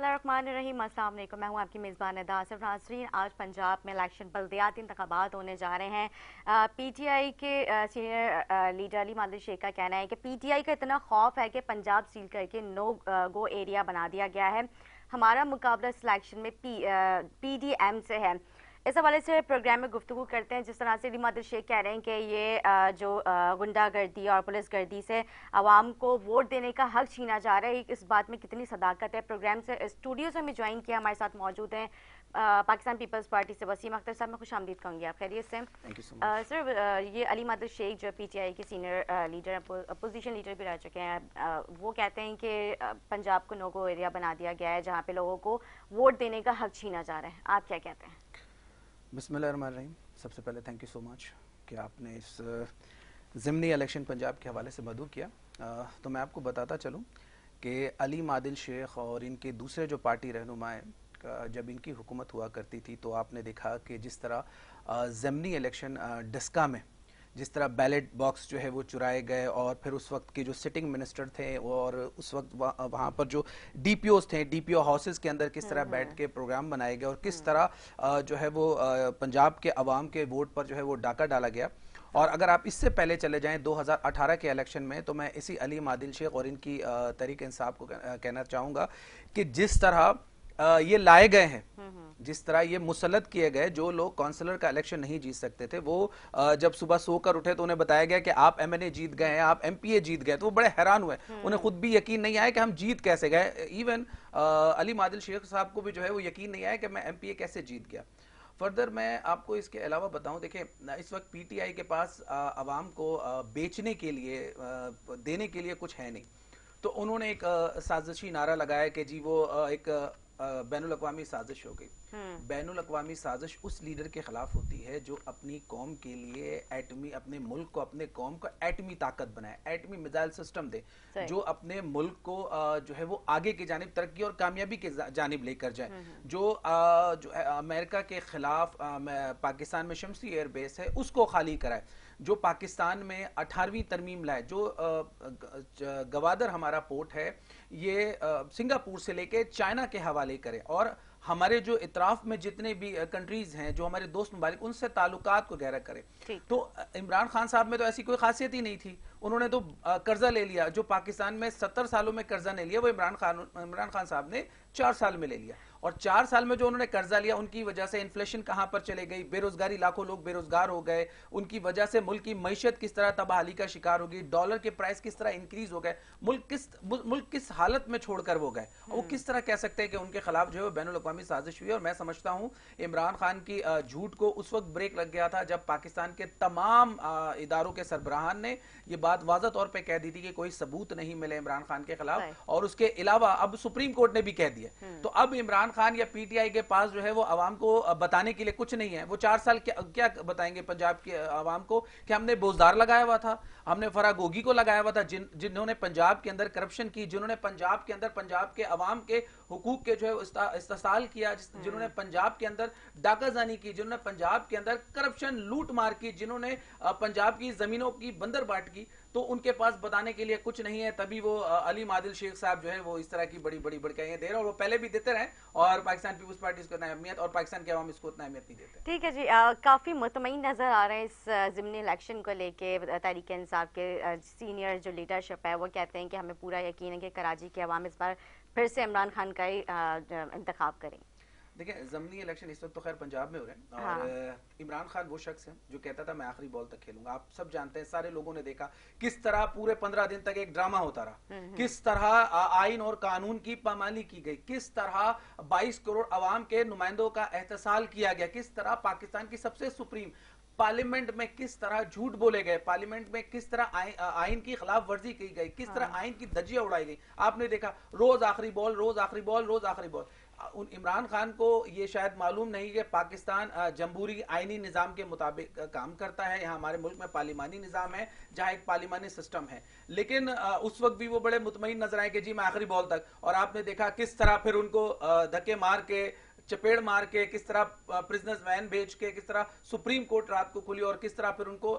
बिस्मिल्लाहिर्रहमानिर्रहीम। अस्सलाम वालेकुम। मैं हूँ आपकी मेज़बान अदा आसिफ। नाज़रीन, आज पंजाब में इलेक्शन बल्दियाती इंतखाबात होने जा रहे हैं। पीटीआई के सीनियर लीडर अली मादिल शेख का कहना है कि पीटीआई का इतना खौफ है कि पंजाब सील करके नो गो एरिया बना दिया गया है। हमारा मुकाबला सिलेक्शन में पीडीएम से है। इस हवाले से प्रोग्राम में गुफ्तगू करते हैं। जिस तरह से अली मादिल शेख कह रहे हैं कि ये जो गुंडागर्दी और पुलिस गर्दी से आवाम को वोट देने का हक छीना जा रहा है, इस बात में कितनी सदाकत है। प्रोग्राम से स्टूडियो से हमें ज्वाइन किया, हमारे साथ मौजूद हैं पाकिस्तान पीपल्स पार्टी से वसीम अख्तर साहब। मैं खुश आमदीद कहूँगी। आप खैरियत से? सर, ये अली मादिल शेख जो पीटीआई के सीनियर लीडर, अपोजिशन लीडर भी रह चुके हैं, वो कहते हैं कि पंजाब को नो गो एरिया बना दिया गया है जहाँ पे लोगों को वोट देने का हक छीना जा रहा है। आप क्या कहते हैं? बिस्मिल्लाहिर्रहमानिर्रहीम। सबसे पहले थैंक यू सो मच कि आपने इस ज़िमनी इलेक्शन पंजाब के हवाले से मदऊ किया। तो मैं आपको बताता चलूँ कि अली मादिल शेख और इनके दूसरे जो पार्टी रहनुमाएँ जब इनकी हुकूमत हुआ करती थी तो आपने देखा कि जिस तरह ज़िमनी इलेक्शन डिस्का में जिस तरह बैलेट बॉक्स जो है वो चुराए गए, और फिर उस वक्त के जो सिटिंग मिनिस्टर थे और उस वक्त वहाँ पर जो डीपीओज थे, डीपीओ हाउसेस के अंदर किस तरह बैठ के प्रोग्राम बनाए गए और किस तरह जो है वो पंजाब के अवाम के वोट पर जो है वो डाका डाला गया। और अगर आप इससे पहले चले जाएं 2018 के इलेक्शन में, तो मैं इसी अली मादिल शेख और इनकी तहरीक इंसाफ को कहना चाहूँगा कि जिस तरह ये लाए गए हैं, जिस तरह ये मुसल्लत किए गए, जो लोग काउंसलर का इलेक्शन नहीं जीत सकते थे, वो जब सुबह सोकर उठे तो उन्हें बताया गया कि आप एमएनए जीत गए हैं, आप एमपीए जीत गए, तो वो बड़े हैरान हुए। उन्हें खुद भी यकीन नहीं आया कि हम जीत कैसे गए। इवन अली मादिल शेख साहब को भी जो है वो यकीन नहीं आया कि मैं एमपीए कैसे जीत गया। फर्दर मैं आपको इसके अलावा बताऊं, देखिए इस वक्त पीटीआई के पास आवाम को बेचने के लिए देने के लिए कुछ है नहीं। तो उन्होंने एक साजिशी नारा लगाया कि जी वो एक बैनुल अक़वामी साजिश हो गई। बैनुल अक़वामी साजिश उस लीडर के खिलाफ होती है जो अपनी कौम के लिए एटमी, अपने मुल्क को, अपने कौम को एटमी ताकत बनाए, एटमी मिसाइल सिस्टम दे, जो अपने मुल्क को जो है वो आगे की जानिब तरक्की और कामयाबी के जानिब लेकर जाए, जो है अमेरिका के खिलाफ पाकिस्तान में शमसी एयर बेस है उसको खाली कराए, जो पाकिस्तान में 18वीं तरमीम लाए, जो गवादर हमारा पोर्ट है ये सिंगापुर से लेके चाइना के हवाले करे, और हमारे जो इतराफ में जितने भी कंट्रीज हैं, जो हमारे दोस्त ममालिक, उनसे ताल्लुकात को गहरा करे। तो इमरान खान साहब में तो ऐसी कोई खासियत ही नहीं थी, उन्होंने तो कर्जा ले लिया। जो पाकिस्तान में 70 सालों में कर्जा नहीं लिया, वो इमरान खान साहब ने 4 साल में ले लिया। और 4 साल में जो उन्होंने कर्जा लिया, उनकी वजह से इन्फ्लेशन कहां पर चले गई, बेरोजगारी, लाखों लोग बेरोजगार हो गए, उनकी वजह से मुल्क की मईशत किस तरह तबाहली का शिकार हो गई, डॉलर के प्राइस किस तरह इंक्रीज हो गए, मुल्क किस हालत में छोड़कर वो गए। वो किस तरह कह सकते हैं कि उनके खिलाफ जो है बैनुल अक़वामी साजिश हुई। और मैं समझता हूं इमरान खान की झूठ को उस वक्त ब्रेक लग गया था जब पाकिस्तान के तमाम इदारों के सरबराहान ने ये बात वाज़ह तौर पे कह दी थी कि कोई सबूत नहीं मिले इमरान खान के खिलाफ, और उसके अलावा अब सुप्रीम कोर्ट ने भी कह दिया। तो अब इमरान खान या पीटीआई के पास जो है वो आवाम को बताने के लिए कुछ नहीं है। वो 4 साल क्या बताएंगे पंजाब के आवाम को कि हमने बोझदार लगाया हुआ था, हमने फरागोगी को लगाया हुआ था, जिन्होंने पंजाब के अंदर करप्शन की, जिन्होंने पंजाब के अंदर पंजाब के अवाम के हुकूक के जो है इस्तेसाल किया, जिन्होंने पंजाब के अंदर डाकाजानी की, जिन्होंने पंजाब के अंदर करप्शन लूट मार की, जिन्होंने पंजाब की जमीनों की बंदरबाट की, तो उनके पास बताने के लिए कुछ नहीं है। तभी वो अली मादिल शेख साहब जो है वो इस तरह की बड़ी बड़ी बड़काइयां दे रहे हैं, और वो पहले भी देते रहे, और पाकिस्तान पीपल्स पार्टी इसको इतना अहमियत और पाकिस्तान के अवाम इसको उतना अहमियत नहीं देते। ठीक है जी, काफ़ी मुतमईन नज़र आ रहे हैं इस ज़िमनी इलेक्शन को लेके। तहरीक इंसाफ के सीनियर जो लीडरशिप है वो कहते हैं कि हमें पूरा यकीन है कि कराची के अवाम इस बार फिर से इमरान खान का ही इंतखाब करेंगे। देखिए ज़िमनी इलेक्शन इस वक्त तो खैर पंजाब में हो रहे हैं, और इमरान खान वो शख्स है जो कहता था मैं आखिरी बॉल तक खेलूंगा। आप सब जानते हैं, सारे लोगों ने देखा किस तरह पूरे 15 दिन तक एक ड्रामा होता रहा, किस तरह आइन और कानून की पामाली की गई, किस तरह 22 करोड़ अवाम के नुमाइंदों का एहतसाल किया गया, किस तरह पाकिस्तान की सबसे सुप्रीम पार्लियामेंट में किस तरह झूठ बोले गए, पार्लियामेंट में किस तरह आइन की खिलाफ वर्जी की गई, किस तरह आइन की धज्जियां उड़ाई गई। आपने देखा रोज आखिरी बॉल, रोज आखिरी बॉल, रोज आखिरी बॉल। इमरान खान को ये शायद मालूम नहीं कि पाकिस्तान जमहूरी आईनी निज़ाम के मुताबिक काम करता है। यहाँ हमारे मुल्क में पार्लिमानी निज़ाम है, जहाँ एक पार्लिमानी सिस्टम है, लेकिन उस वक्त भी वो बड़े मुतमईन नजर आए कि जी मैं आखिरी बॉल तक। और आपने देखा किस तरह फिर उनको धक्के मार के चपेड़ मार के, किस तरह प्रिजनर्स वैन भेज के, किस तरह सुप्रीम कोर्ट रात को खुली और किस तरह फिर उनको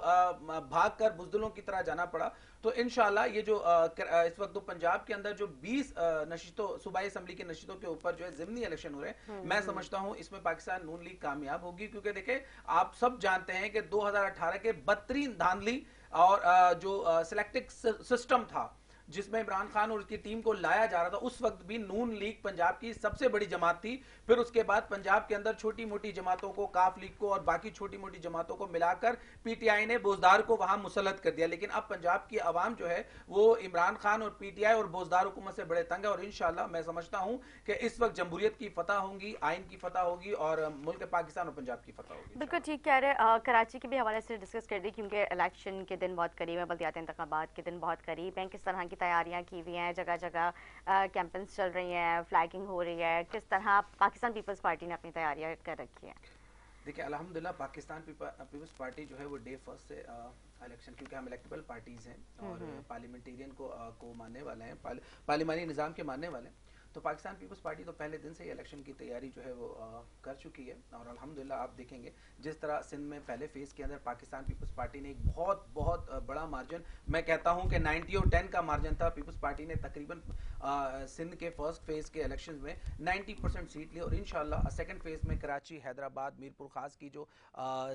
भागकर बुजदिलों की तरह जाना पड़ा। तो इंशाल्लाह ये जो इस वक्त तो पंजाब के अंदर जो 20 नशिस्तों, सूबाई असम्बली की नशिस्तों के ऊपर जो है ज़िमनी इलेक्शन हो रहे हैं, मैं समझता हूं इसमें पाकिस्तान नून लीग कामयाब होगी। क्योंकि देखें, आप सब जानते हैं कि 2018 के बदतरीन धांधली और जो सिलेक्टिव सिस्टम था जिसमें इमरान खान और उसकी टीम को लाया जा रहा था, उस वक्त भी नून लीग पंजाब की सबसे बड़ी जमात थी। फिर उसके बाद पंजाब के अंदर छोटी मोटी जमातों को, काफ लीग को और बाकी छोटी मोटी जमातों को मिलाकर पीटीआई ने बोजदार को वहां मुसल्लत कर दिया। लेकिन अब पंजाब की आवाम जो है वो इमरान खान और पीटीआई और बोजदार हुकूमत से बड़े तंग है। और इंशाल्लाह मैं समझता हूं कि इस वक्त जमहूरियत की फतह होगी, आइन की फतह होगी और मुल्क पाकिस्तान और पंजाब की फतह होगी। बिल्कुल ठीक कह रहे। कराची के भी हवाले से डिस्कस कर दी, क्योंकि इलेक्शन के दिन बहुत करीब है, बल्दियाती इंतखाबात के दिन बहुत करीब हैं। किस तरह की तैयारियां की हुई हैं, जगह जगह कैंपेन्स चल रही हैं, फ्लैगिंग हो रही है, किस तरह पाकिस्तान पीपल्स पार्टी ने अपनी तैयारियां कर रखी है? देखिए अल्हम्दुलिल्लाह पाकिस्तान पीपल्स पार्टी जो है वो डे फर्स्ट से इलेक्शन, क्योंकि हम इलेक्टेबल पार्टीज हैं और पार्लियामेंटेरियन को मानने वाले हैं, पार्लियामानी निज़ाम के मानने वाले हैं, तो पाकिस्तान पीपल्स पार्टी तो पहले दिन से ही इलेक्शन की तैयारी जो है वो कर चुकी है। और अल्हम्दुलिल्लाह आप देखेंगे जिस तरह सिंध में पहले फेज़ के अंदर पाकिस्तान पीपल्स पार्टी ने एक बहुत बहुत बड़ा मार्जिन, मैं कहता हूं कि 90 और 10 का मार्जिन था, पीपल्स पार्टी ने तकरीबन सिंध के फर्स्ट फेज़ के इलेक्शन में 90% सीट ली। और इंशाल्लाह सेकंड फेज़ में कराची, हैदराबाद, मीरपुर खास की जो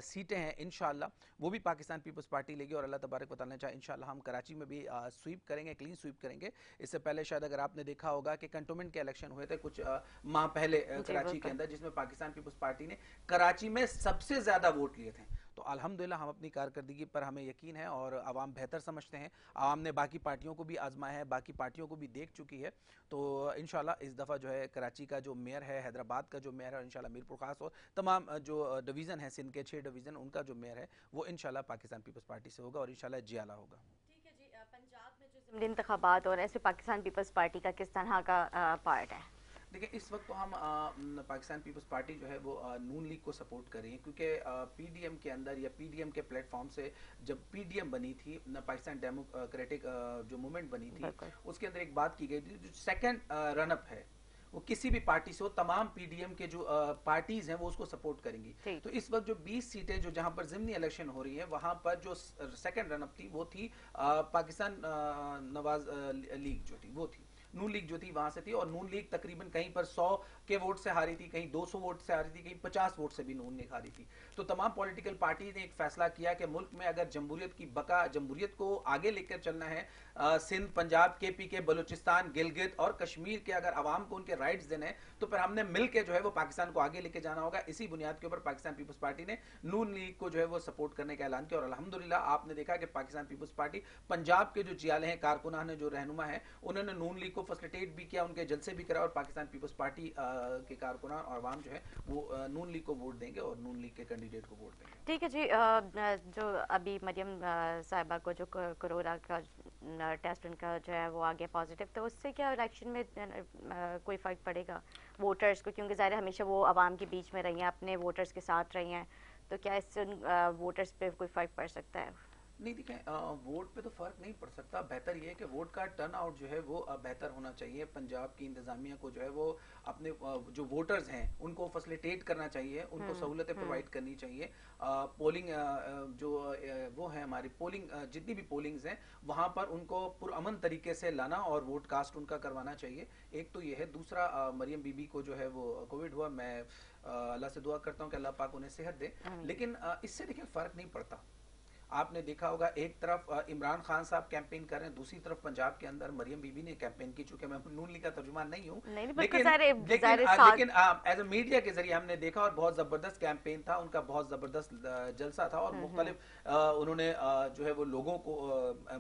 सीटें हैं इंशाल्लाह वो भी पाकिस्तान पीपल्स पार्टी लेगी। और अल्लाह तबारक व तआला चाहे इंशाल्लाह हम कराची में भी स्वीप करेंगे, क्लीन स्वीप करेंगे। इससे पहले शायद अगर आपने देखा होगा कि कंटोनमेंट के इलेक्शन हुए थे कुछ माह पहले कराची के अंदर, जिसमें पाकिस्तान पीपल्स पार्टी ने कराची में सबसे ज्यादा वोट लिए थे। तो अल्हम्दुलिल्लाह हम अपनी कारकर्दगी पर हमें यकीन है और आवाम बेहतर समझते हैं। आवाम ने बाकी पार्टियों को भी आजमाया है, बाकी पार्टियों को भी देख चुकी है। तो इंशाल्लाह इस दफ़ा जो है कराची का जो मेयर है, हैदराबाद का जो मेयर है, इंशाल्लाह मीरपुर खास और तमाम जो डिवीज़न है सिंध के 6 डिवीज़न, उनका जो मेयर है वो इंशाल्लाह पाकिस्तान पीपल्स पार्टी से होगा और इंशाल्लाह जियाला होगा। ठीक है जी, पंजाब में जो ज़िमनी इंतखाबात हो रहे हैं, इसमें पाकिस्तान पीपल्स पार्टी का किस तरह का पार्ट है? देखिए इस वक्त तो हम पाकिस्तान पीपल्स पार्टी जो है वो नून लीग को सपोर्ट कर रही है। क्योंकि पीडीएम के अंदर या पीडीएम के प्लेटफॉर्म से जब पीडीएम बनी थी, पाकिस्तान डेमोक्रेटिक जो मूवमेंट बनी थी, उसके अंदर एक बात की गई थी, जो सेकंड रनअप है वो किसी भी पार्टी से हो, तमाम पीडीएम के जो पार्टीज हैं वो उसको सपोर्ट करेंगी। तो इस वक्त जो 20 सीटें जो जहां पर ज़िमनी इलेक्शन हो रही है, वहां पर जो सेकंड रनअप थी वो थी पाकिस्तान नवाज लीग जो थी वो थी, नून लीग जो थी वहां से थी। और नून लीग तकरीबन कहीं पर 100 के वोट से हारी थी, कहीं 200 वोट से हारी थी, कहीं 50 वोट से भी नून लीग हारी थी। तो तमाम पॉलिटिकल पार्टी ने एक फैसला किया कि मुल्क में अगर जमहूरियत की बका, जमहूरियत को आगे लेकर चलना है, सिंध, पंजाब, केपीके, बलूचिस्तान, गिलगित और कश्मीर के अगर आवाम को उनके राइट्स देने हैं, तो फिर हमने मिल के जो है वो पाकिस्तान को आगे लेके जाना होगा। इसी बुनियाद के ऊपर पाकिस्तान पीपल्स पार्टी ने नून लीग को जो है वो सपोर्ट करने का ऐलान किया। और अल्हम्दुलिल्लाह आपने देखा कि पाकिस्तान पीपल्स पार्टी पंजाब के जो जियाले हैं, कारकुनान जो रहनुमा है, उन्होंने नून लीग को फैसिलिटेट भी किया, उनके जलसे भी करा और पाकिस्तान पीपल्स पार्टी के कारकुनान और आवाम जो है वो नून लीग को वोट देंगे और नून लीग के कैंडिडेट को वोट देंगे। ठीक है जी, जो अभी मरियम साहिबा को जो कोरोना का टेस्ट उनका जो है वो आ गया पॉजिटिव, तो उससे क्या इलेक्शन में कोई फ़र्क पड़ेगा वोटर्स को? क्योंकि ज़ाहिर हमेशा वो आवाम के बीच में रही हैं, अपने वोटर्स के साथ रही हैं, तो क्या इससे वोटर्स पे कोई फ़र्क पड़ सकता है? नहीं देखें, वोट पे तो फ़र्क नहीं पड़ सकता। बेहतर ये है कि वोट का टर्न आउट जो है वो बेहतर होना चाहिए। पंजाब की इंतज़ामिया को जो है वो अपने जो वोटर्स हैं उनको फैसिलिटेट करना चाहिए, उनको सहूलतें प्रोवाइड करनी चाहिए। पोलिंग जो वो है हमारी पोलिंग, जितनी भी पोलिंग्स हैं वहाँ पर उनको पुरअमन तरीके से लाना और वोट कास्ट उनका करवाना चाहिए। एक तो ये है। दूसरा, मरियम बीबी को जो है वो कोविड हुआ, मैं अल्लाह से दुआ करता हूँ कि अल्लाह पाक उन्हें सेहत दे। लेकिन इससे देखिए फ़र्क नहीं पड़ता। आपने देखा होगा एक तरफ इमरान खान साहब कैंपेन कर रहे हैं, दूसरी तरफ पंजाब के अंदर मरियम बीबी ने कैंपेन की। चूंकि मैं नून लीग का तर्जुमान नहीं हूँ, लेकिन एज ए मीडिया के जरिए हमने देखा और बहुत जबरदस्त कैंपेन था उनका, बहुत जबरदस्त जलसा था और मुख्तलिफ उन्होंने जो है वो लोगों को,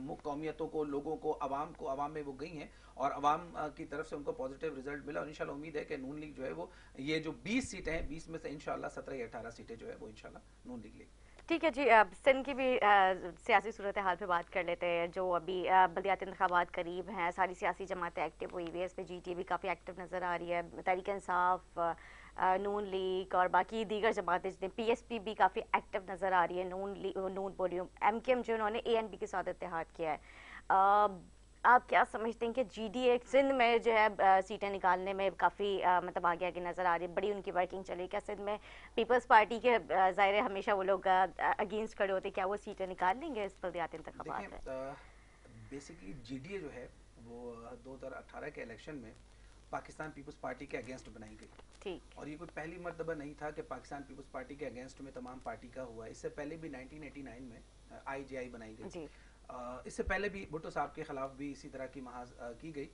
मुख्य कौमियतों को, लोगों को, आवाम में वो गई हैं और आवाम की तरफ से उनको पॉजिटिव रिजल्ट मिला। और इंशाल्लाह उम्मीद है कि नून लीग जो है वो ये जो 20 सीटें हैं, 20 में से इंशाल्लाह 17 या 18 सीटें जो है वो इंशाल्लाह नून लीग लेगी। ठीक है जी, सिंध की भी सियासी सूरत हाल पे बात कर लेते हैं। जो अभी बल्दियाती इंतखाबात करीब हैं, सारी सियासी जमातें एक्टिव हुई हुई है, इसमें जीटीए भी काफ़ी एक्टिव नज़र आ रही है, तहरीक इंसाफ, नून लीग और बाकी दीगर जमातें जितने, पीएसपी भी काफ़ी एक्टिव नज़र आ रही है। नून बोलियो एमकेएम जो उन्होंने एएनपी के साथ इत्तेहाद किया है, آپ کیا سمجھتے ہیں کہ جی ڈی اے سندھ میں جو ہے سیٹیں نکالنے میں کافی مطلب آگے آگے نظر آ رہی ہے، بڑی ان کی ورکنگ چلی، کیا سندھ میں پیپلز پارٹی کے ظاہر ہے ہمیشہ وہ لوگ اگینسٹ کھڑے ہوتے، کیا وہ سیٹیں نکال لیں گے اس بلدیاتی دیکھیں انتخابات میں؟ بیسکلی جی ڈی اے جو ہے وہ 2018 کے الیکشن میں پاکستان پیپلز پارٹی کے اگینسٹ بنائی گئی، ٹھیک، اور یہ کوئی پہلی مرتبہ نہیں تھا کہ پاکستان پیپلز پارٹی کے اگینسٹ میں تمام پارٹی کا ہوا. اس سے پہلے بھی 1989 میں آئی جے آئی بنائی گئی. جی اس سے پہلے بھی بھٹو صاحب کے خلاف بھی اسی طرح کی محاذ کی گئی.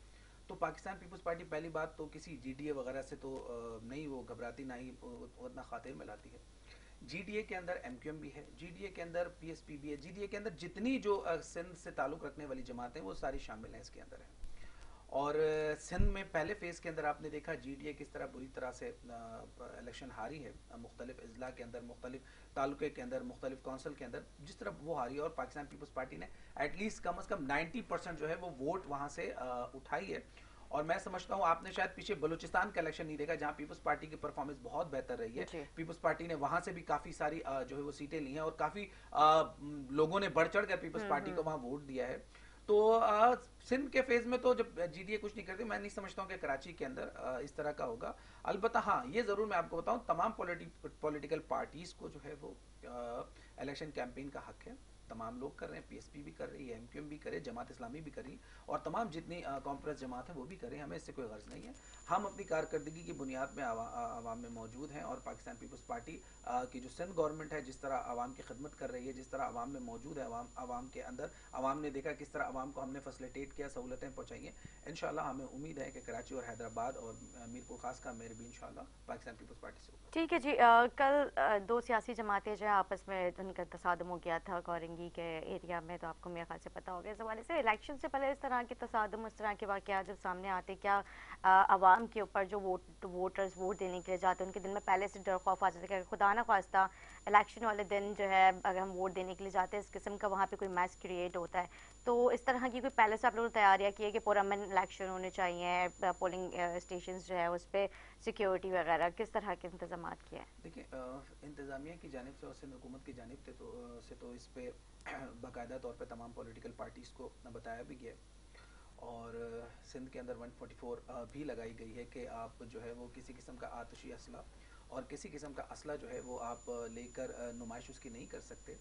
تو پاکستان پیپلز پارٹی پہلی بات تو کسی جی ڈی اے وغیرہ سے تو نہیں وہ گھبراتی، نہ ہی اتنا خاطر میں لاتی ہے. جی ڈی اے کے اندر ایم کیو ایم بھی ہے، جی ڈی اے کے اندر پی ایس پی بھی ہے، جی ڈی اے کے اندر جتنی جو سندھ سے تعلق رکھنے والی جماعتیں وہ ساری شامل ہیں اس کے اندر ہیں. اور سندھ میں پہلے فیز کے اندر آپ نے دیکھا جی ڈی اے کس طرح بری طرح سے الیکشن ہاری ہے، مختلف اضلاع کے اندر، مختلف تعلقے کے اندر، مختلف کونسل کے اندر جس طرح وہ ہاری ہے. اور پاکستان پیپلز پارٹی نے ایٹ لیسٹ کم از کم 90% جو ہے وہ ووٹ وہاں سے اٹھائی ہے. اور میں سمجھتا ہوں آپ نے شاید پیچھے بلوچستان کا الیکشن نہیں دیکھا جہاں پیپلز پارٹی کی پرفارمنس بہت بہتر رہی ہے. جی پیپلز پارٹی نے وہاں سے بھی کافی ساری جو ہے وہ سیٹیں لی ہیں، اور کافی لوگوں نے بڑھ چڑھ کر پیپلز پارٹی کو وہاں ووٹ دیا ہے. تو سندھ کے فیز میں تو جب جی ڈی اے کچھ نہیں کرتی، میں نہیں سمجھتا ہوں کہ کراچی کے اندر اس طرح کا ہوگا. البتہ ہاں یہ ضرور میں آپ کو بتاؤں تمام پولیٹیکل پارٹیز کو جو ہے وہ الیکشن کیمپین کا حق ہے. تمام لوگ کر رہے ہیں، پی ایس پی بھی کر رہی ہے، ایم کیو ایم بھی کرے، جماعت اسلامی بھی کر رہی، اور تمام جتنی کانفرنس جماعت ہے وہ بھی کریں. ہمیں اس سے کوئی غرض نہیں ہے. ہم اپنی کارکردگی کی بنیاد میں عوام میں موجود ہیں، اور پاکستان پیپلز پارٹی کی جو سندھ گورنمنٹ ہے جس طرح عوام کی خدمت کر رہی ہے، جس طرح عوام میں موجود ہے، عوام کے اندر عوام نے دیکھا کس طرح عوام کو ہم نے فیسلیٹیٹ کیا، سہولتیں پہنچائی ہیں. انشاءاللہ ہمیں امید ہے کہ کراچی اور حیدرآباد اور میرپور خاص کا میئر بھی انشاءاللہ پاکستان پیپلز پارٹی سے ہوگا. ٹھیک ہے جی. کل دو سیاسی جماعتیں جو ہے آپس میں ان کا تصادم ہو گیا تھا کورنگی کے ایریا میں، تو آپ کو میرے خیال سے پتہ ہو گیا. اس حوالے سے الیکشن سے پہلے اس طرح کے تصادم، اس طرح کے واقعات جب سامنے آتے، کیا عوام کے اوپر جو ووٹرز ووٹ دینے کے لیے جاتے ہیں ان کے دل میں پہلے سے ڈر خوف آ جاتا ہے کہ خدا نہ خواستہ الیکشن والے دن جو ہے اگر ہم ووٹ دینے کے لیے جاتے ہیں اس قسم کا وہاں پہ کوئی میس کریٹ ہوتا ہے؟ تو اس طرح کی کوئی پہلے سے آپ لوگوں نے تیاریاں کی ہے کہ پرامن الیکشن ہونے چاہیے، پولنگ اسٹیشنز جو ہے اس پہ سیکیورٹی وغیرہ کس طرح کے انتظامات کیے ہیں؟ دیکھیں انتظامیہ کی جانب سے اور سندھ حکومت کی جانب سے تو اس پہ باقاعدہ طور پہ تمام پولیٹیکل پارٹیز کو بتایا بھی گیا، اور سندھ کے اندر 144 بھی لگائی گئی ہے کہ آپ جو ہے وہ کسی قسم کا آتشی اسلحہ اور کسی قسم کا اسلحہ جو ہے وہ آپ لے کر نمائش اس کی نہیں کر سکتے.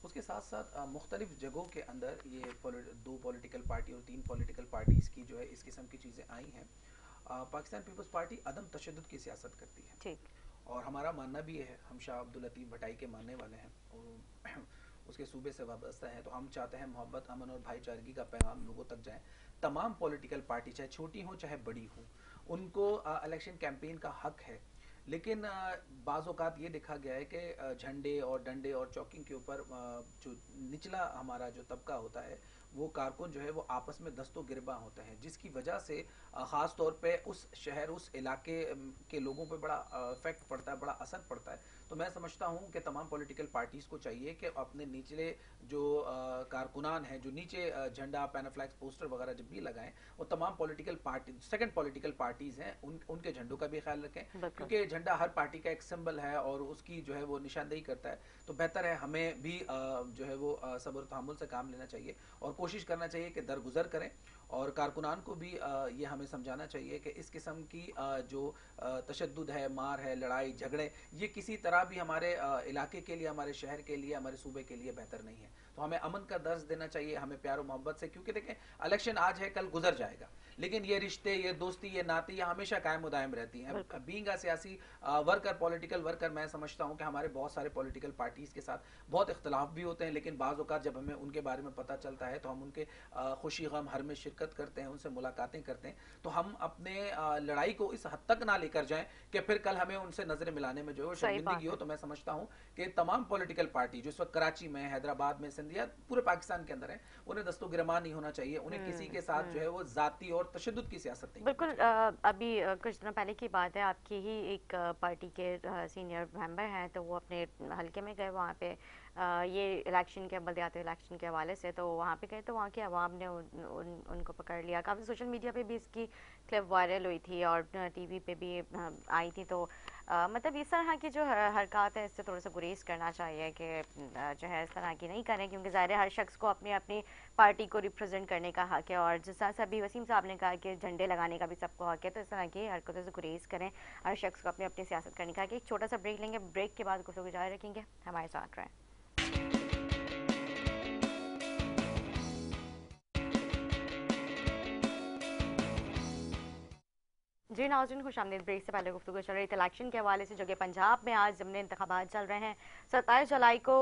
اس کے ساتھ ساتھ مختلف جگہوں کے اندر یہ 2 پولیٹیکل پارٹی اور 3 پولیٹیکل پارٹیز کی جو ہے اس قسم کی چیزیں آئی ہیں. پاکستان پیپلز پارٹی عدم تشدد کی سیاست کرتی ہے، ٹھیک، اور ہمارا ماننا بھی ہے، ہم شاہ عبداللطیف بھٹائی کے ماننے والے ہیں اور اس کے صوبے سے وابستہ ہیں. تو ہم چاہتے ہیں محبت، امن اور بھائی چارگی کا پیغام لوگوں تک جائیں. تمام پولیٹیکل پارٹی چاہے چھوٹی ہوں چاہے بڑی ہوں ان کو الیکشن کیمپین کا حق ہے. لیکن بعض اوقات یہ دیکھا گیا ہے کہ جھنڈے اور ڈنڈے اور چوکنگ کے اوپر جو نچلا ہمارا جو طبقہ ہوتا ہے وہ کارکن جو ہے وہ آپس میں دست و گرباں ہوتے ہیں، جس کی وجہ سے خاص طور پہ اس شہر، اس علاقے کے لوگوں پہ بڑا افیکٹ پڑتا ہے، بڑا اثر پڑتا ہے. تو میں سمجھتا ہوں کہ تمام پولیٹیکل پارٹیز کو چاہیے کہ اپنے نچلے جو کارکنان ہیں، جو نیچے جھنڈا، پینافلیکس، پوسٹر وغیرہ جب بھی لگائیں، وہ تمام political party second political parties ہیں ان کے جھنڈوں کا بھی خیال رکھیں، بالکل. کیونکہ جھنڈا ہر پارٹی کا ایک سمبل ہے اور اس کی جو ہے وہ نشاندہی کرتا ہے. تو بہتر ہے ہمیں بھی جو ہے وہ صبر و تحمل سے کام لینا چاہیے اور کوشش کرنا چاہیے کہ درگزر کریں، اور کارکنان کو بھی یہ ہمیں سمجھانا چاہیے کہ اس قسم کی جو تشدد ہے، مار ہے، لڑائی جھگڑے، یہ کسی طرح بھی ہمارے علاقے کے لیے، ہمارے شہر کے لیے، ہمارے صوبے کے لیے بہتر نہیں ہے. تو ہمیں امن کا درس دینا چاہیے، ہمیں پیار و محبت سے، کیونکہ دیکھیں الیکشن آج ہے کل گزر جائے گا، لیکن یہ رشتے، یہ دوستی، یہ ناطے، یہ ہمیشہ قائم و دائم رہتی ہیں. بالکل. بینگ اے سیاسی ورکر، پولیٹیکل ورکر، میں سمجھتا ہوں کہ ہمارے بہت سارے پولیٹیکل پارٹیز کے ساتھ بہت اختلاف بھی ہوتے ہیں، لیکن بعض اوقات جب ہمیں ان کے بارے میں پتہ چلتا ہے تو ہم ان کے خوشی غم ہر میں شرکت کرتے ہیں، ان سے ملاقاتیں کرتے ہیں. تو ہم اپنے لڑائی کو اس حد تک نہ لے کر جائیں کہ پھر کل ہمیں ان سے نظریں ملانے میں جو ہے صحیح شرمندگی بات ہو. ہے. تو میں سمجھتا ہوں کہ تمام پولیٹیکل پارٹی جو اس وقت کراچی میں، حیدرآباد میں، سندھ یا پورے پاکستان کے اندر ہیں، انہیں دست و گرمان نہیں ہونا چاہیے، انہیں کسی کے ساتھ جو ہے وہ ذاتی اور تشدد کی سیاست نہیں کرنی بالکل. چاہیے. ابھی کچھ دنوں پہلے کی بات ہے، آپ کی ہی ایک پارٹی کے سینئر ممبر ہیں، تو وہ اپنے حلقے میں گئے وہاں پہ یہ الیکشن کے بلدیاتی الیکشن کے حوالے سے، تو وہاں پہ گئے تو وہاں کی عوام نے ان کو پکڑ لیا. کافی سوشل میڈیا پہ بھی اس کی کلپ وائرل ہوئی تھی اور ٹی وی پہ بھی آئی تھی. تو मतलब इस तरह की जो हरकत है इससे थोड़ा सा गुरेज करना चाहिए कि जो है इस तरह की नहीं करें, क्योंकि ज़ाहिर है हर शख्स को अपनी अपनी पार्टी को रिप्रेजेंट करने का हक है, और जिस तरह से अभी वसीम साहब ने कहा कि झंडे लगाने का भी सबको हक है, तो इस तरह की हरकतों से गुरेज करें, हर शख्स को अपनी अपनी सियासत करने का हक है। एक छोटा सा ब्रेक लेंगे, ब्रेक के बाद गुफ्तगू जारी रखेंगे, हमारे साथ रहें। जी नाज़रीन, खुशामदीद। ब्रेक से पहले गुफ्तगू चल रही थी इलेक्शन के हवाले से, जो कि पंजाब में आज ज़िमनी इंतखाबात चल रहे हैं। 27 जुलाई को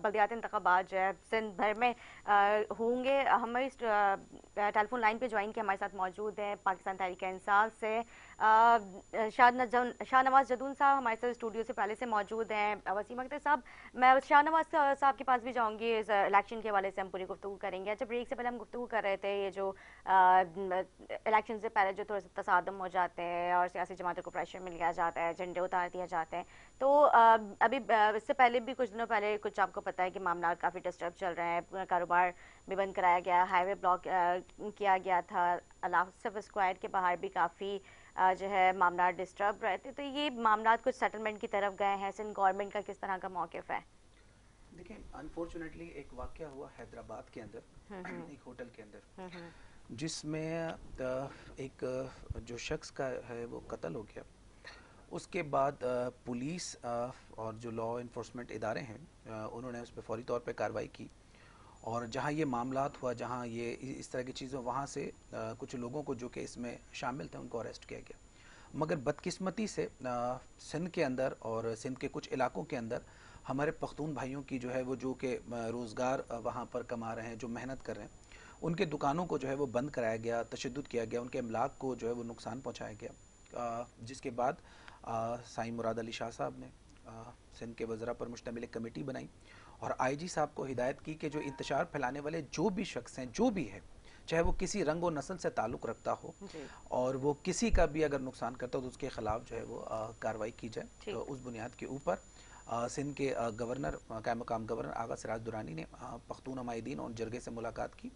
बल्दियाती इंतखाबात जो है सिंध भर में होंगे। हमारी टेलीफोन लाइन पे ज्वाइन के हमारे साथ मौजूद हैं पाकिस्तान तहरीक इंसाफ से शाहनवाज जदून साहब हमारे साथ स्टूडियो से पहले से मौजूद हैं। वसीम अख्तर साहब, मैं शाहनवाज साहब के पास भी जाऊँगी, इस इलेक्शन के हवाले से हम पूरी गुफ्तगू करेंगे। अच्छा, ब्रेक से पहले हम गुफ्तगू कर रहे थे ये जो इलेक्शन से पहले जो थोड़ा सा तसादम हो जाते हैं और सियासी जमातों को प्रेशर मिल गया जाता है, झंडे उतार दिए जाते हैं, तो अभी इससे पहले भी कुछ दिनों पहले कुछ आपको पता है कि मामला काफ़ी डिस्टर्ब चल रहे हैं, कारोबार भी बंद कराया गया, हाईवे ब्लॉक किया गया था, अलासफ स्क्वायर के बाहर भी काफ़ी जो है मामला डिस्टर्ब रहे थे, तो ये मामला कुछ सेटलमेंट की तरफ गए हैं। सिंध गवर्नमेंट का किस तरह का मौक़िफ़ है? देखिए, अनफॉर्चुनेटली एक वाक़या हुआ हैदराबाद के अंदर, एक होटल के अंदर, जिसमें एक जो शख्स का है वो कत्ल हो गया। उसके बाद पुलिस और जो लॉ इन्फोर्समेंट इदारे हैं उन्होंने उस पर फौरी तौर पे कार्रवाई की, और जहाँ ये मामलात हुआ, जहाँ ये इस तरह की चीज़ें, वहाँ से कुछ लोगों को जो कि इसमें शामिल थे उनको अरेस्ट किया गया। मगर बदकिस्मती से सिंध के अंदर और सिंध के कुछ इलाकों के अंदर हमारे पख्तून भाइयों की जो है वो जो कि रोज़गार वहाँ पर कमा रहे हैं, जो मेहनत कर रहे हैं, उनके दुकानों को जो है वो बंद कराया गया, तशद्दुद किया गया, उनके अमलाक को जो है वो नुकसान पहुँचाया गया। जिसके बाद साईं मुराद अली शाह साहब ने सिंध के वज़रा पर मुश्तमिल एक कमेटी बनाई और आईजी साहब को हिदायत की कि जो इंतशार फैलाने वाले जो भी शख्स हैं, जो भी है, चाहे वो किसी रंग और नस्ल से ताल्लुक़ रखता हो और वो किसी का भी अगर नुकसान करता हो तो उसके ख़िलाफ़ जो है वो कार्रवाई की जाए। तो उस बुनियाद के ऊपर सिंध के गवर्नर, क़ायम मक़ाम गवर्नर आगा सिराज दुरानी ने पख्तून हमायदीन और जरगे से मुलाकात की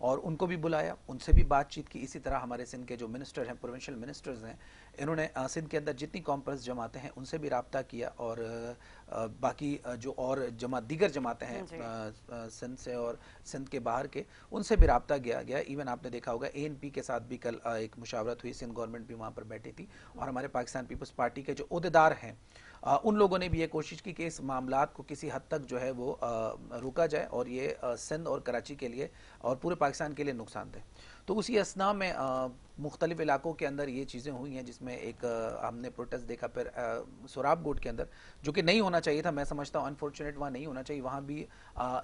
और उनको भी बुलाया, उनसे भी बातचीत की। इसी तरह हमारे सिंध के जो मिनिस्टर हैं, प्रोविंशियल मिनिस्टर्स हैं, इन्होंने सिंध के अंदर जितनी कॉम्प्रेस जमातें हैं उनसे भी रब्ता किया और बाकी जो और दीगर जमातें हैं सिंध से और सिंध के बाहर के, उनसे भी रब्ता किया गया। इवन आपने देखा होगा ANP के साथ भी कल एक मुशावरत हुई, सिंध गवर्नमेंट भी वहाँ पर बैठी थी और हमारे पाकिस्तान पीपल्स पार्टी के जो ओहदेदार हैं उन लोगों ने भी ये कोशिश की कि इस मामलात को किसी हद तक जो है वो रोका जाए और ये सिंध और कराची के लिए और पूरे पाकिस्तान के लिए नुकसानदेह। तो उसी असना में मुख्तलिफ इलाकों के अंदर ये चीज़ें हुई हैं, जिसमें एक हमने प्रोटेस्ट देखा। फिर सोराब गोट के अंदर, जो कि नहीं होना चाहिए था, मैं समझता हूँ अनफॉर्चुनेट वहाँ नहीं होना चाहिए, वहाँ भी